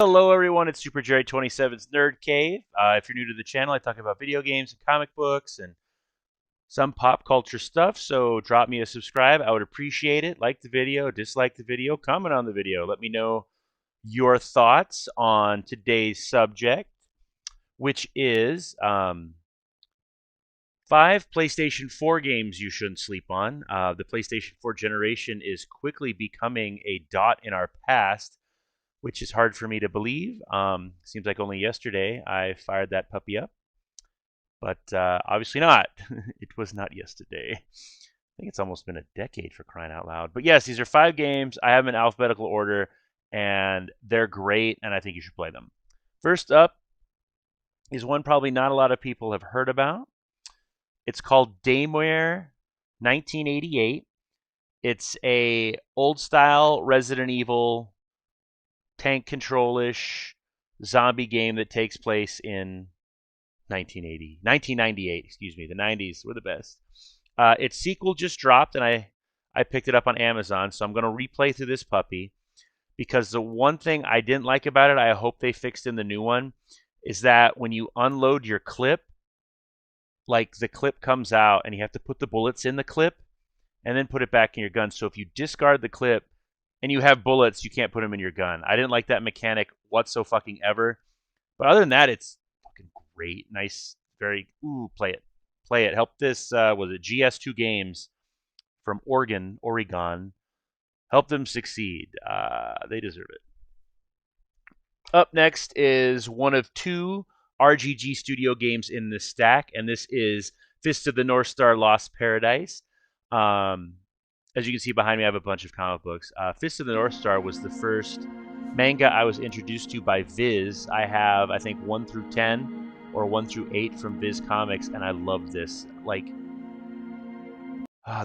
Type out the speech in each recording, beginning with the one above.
Hello everyone, it's Super Jerry 27's Nerd Cave. If you're new to the channel, I talk about video games and comic books and some pop culture stuff, so drop me a subscribe. I would appreciate it. Like the video, dislike the video, comment on the video. Let me know your thoughts on today's subject, which is 5 PlayStation 4 games you shouldn't sleep on. The PlayStation 4 generation is quickly becoming a dot in our past, which is hard for me to believe. Seems like only yesterday I fired that puppy up, but obviously not. It was not yesterday. I think it's almost been a decade, for crying out loud. But yes, these are 5 games. I have them in alphabetical order, and they're great, and I think you should play them. First up is one probably not a lot of people have heard about. It's called Daymare 1988. It's a old-style Resident Evil tank control-ish zombie game that takes place in 1998, excuse me. The 90s were the best. Its sequel just dropped, and I picked it up on Amazon, so I'm going to replay through this puppy, because the one thing I didn't like about it, I hope they fixed in the new one, is that when you unload your clip, like the clip comes out, and you have to put the bullets in the clip, and then put it back in your gun. So if you discard the clip, and you have bullets, you can't put them in your gun. I didn't like that mechanic whatsoever. But other than that, it's fucking great. Nice, very, play it. Play it. Help this, was it GS2 Games from Oregon. Help them succeed. They deserve it. Up next is one of 2 RGG Studio games in this stack, and this is Fist of the North Star Lost Paradise. As you can see behind me, I have a bunch of comic books. Fist of the North Star was the first manga I was introduced to by Viz. I have, I think, 1 through 10 or 1 through 8 from Viz Comics, and I love this. Like,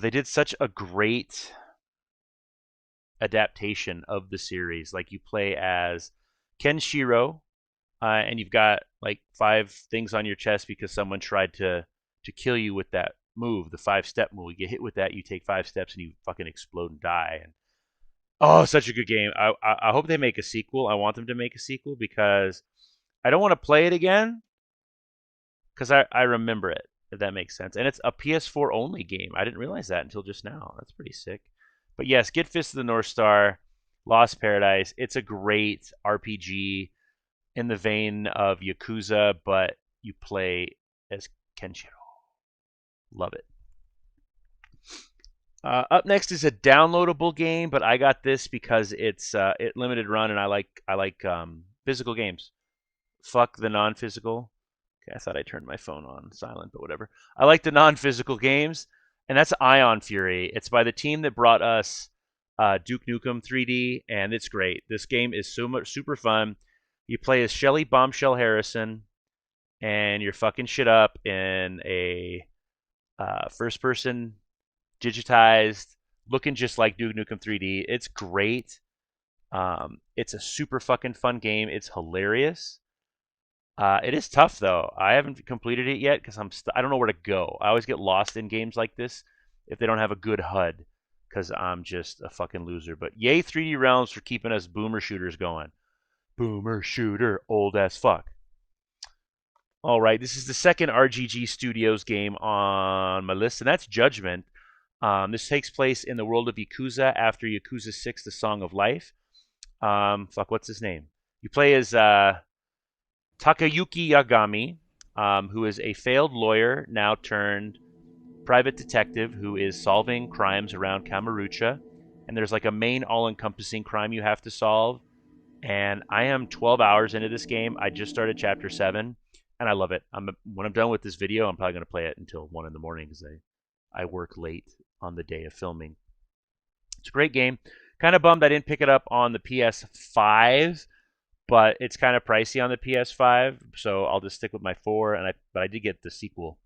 they did such a great adaptation of the series. Like, you play as Kenshiro, and you've got like 5 things on your chest because someone tried to kill you with that move, the 5-step move. You get hit with that, you take 5 steps, and you fucking explode and die. And oh, such a good game. I hope they make a sequel. I want them to make a sequel because I don't want to play it again because I remember it, if that makes sense. And it's a PS4 only game. I didn't realize that until just now. That's pretty sick. But yes, get Fist of the North Star, Lost Paradise. It's a great RPG in the vein of Yakuza, but you play as Kenshiro. Love it. Up next is a downloadable game, but I got this because it's it limited run, and I like physical games. Fuck the non-physical. Okay, I thought I turned my phone on silent, but whatever. I like the non-physical games, and that's Ion Fury. It's by the team that brought us Duke Nukem 3D, and it's great. This game is super fun. You play as Shelly Bombshell Harrison, and you're fucking shit up in a first-person, digitized, looking just like Duke Nukem 3D. It's great. It's a super fucking fun game. It's hilarious. It is tough though. I haven't completed it yet because I don't know where to go. I always get lost in games like this if they don't have a good HUD because I'm just a fucking loser. But yay 3D Realms for keeping us boomer shooters going. Boomer shooter, old as fuck. All right, this is the second RGG Studios game on my list, and that's Judgment. This takes place in the world of Yakuza after Yakuza 6, The Song of Life. What's his name? You play as Takayuki Yagami, who is a failed lawyer, now turned private detective who is solving crimes around Kamurocho. And there's like a main all-encompassing crime you have to solve. And I am 12 hours into this game. I just started Chapter 7. And I love it. When I'm done with this video, I'm probably going to play it until 1 in the morning because I work late on the day of filming. It's a great game. Kind of bummed I didn't pick it up on the PS5, but it's kind of pricey on the PS5, so I'll just stick with my 4. But I did get the sequel,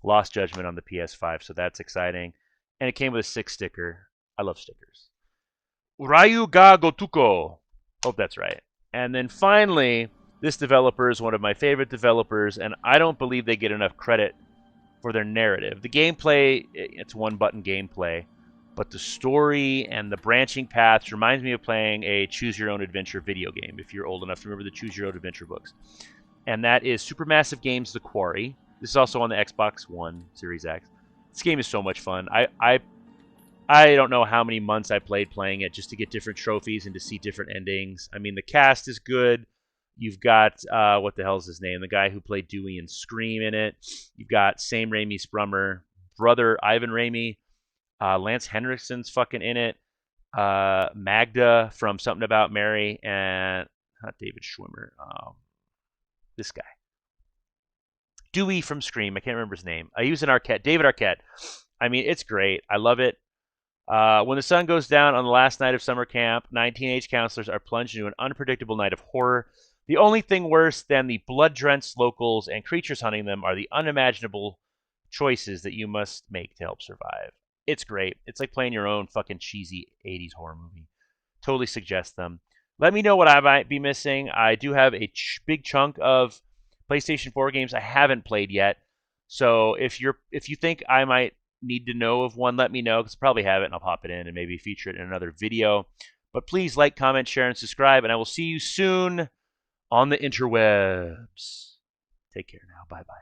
Lost Judgment, on the PS5, so that's exciting. And it came with a 6 sticker. I love stickers. Ryu ga Gotoku. Hope that's right. And then finally, this developer is one of my favorite developers, and I don't believe they get enough credit for their narrative. The gameplay, it's one-button gameplay, but the story and the branching paths reminds me of playing a Choose Your Own Adventure video game, if you're old enough to remember the Choose Your Own Adventure books. And that is Supermassive Games The Quarry. This is also on the Xbox One Series X. This game is so much fun. I don't know how many months I played playing it just to get different trophies and to see different endings. I mean, the cast is good. You've got, what the hell's his name? The guy who played Dewey in Scream in it. You've got Sam Raimi's brother Ivan Raimi. Lance Henriksen's fucking in it. Magda from Something About Mary. And not David Schwimmer. This guy. Dewey from Scream. I can't remember his name. He was an Arquette. David Arquette. I mean, it's great. I love it. When the sun goes down on the last night of summer camp, 9 teenage counselors are plunged into an unpredictable night of horror. The only thing worse than the blood-drenched locals and creatures hunting them are the unimaginable choices that you must make to help survive. It's great. It's like playing your own fucking cheesy 80s horror movie. Totally suggest them. Let me know what I might be missing. I do have a big chunk of PlayStation 4 games I haven't played yet. So if you think I might need to know of one, let me know, because I probably have it, and I'll pop it in and maybe feature it in another video. But please like, comment, share, and subscribe, and I will see you soon on the interwebs. Take care now. Bye-bye.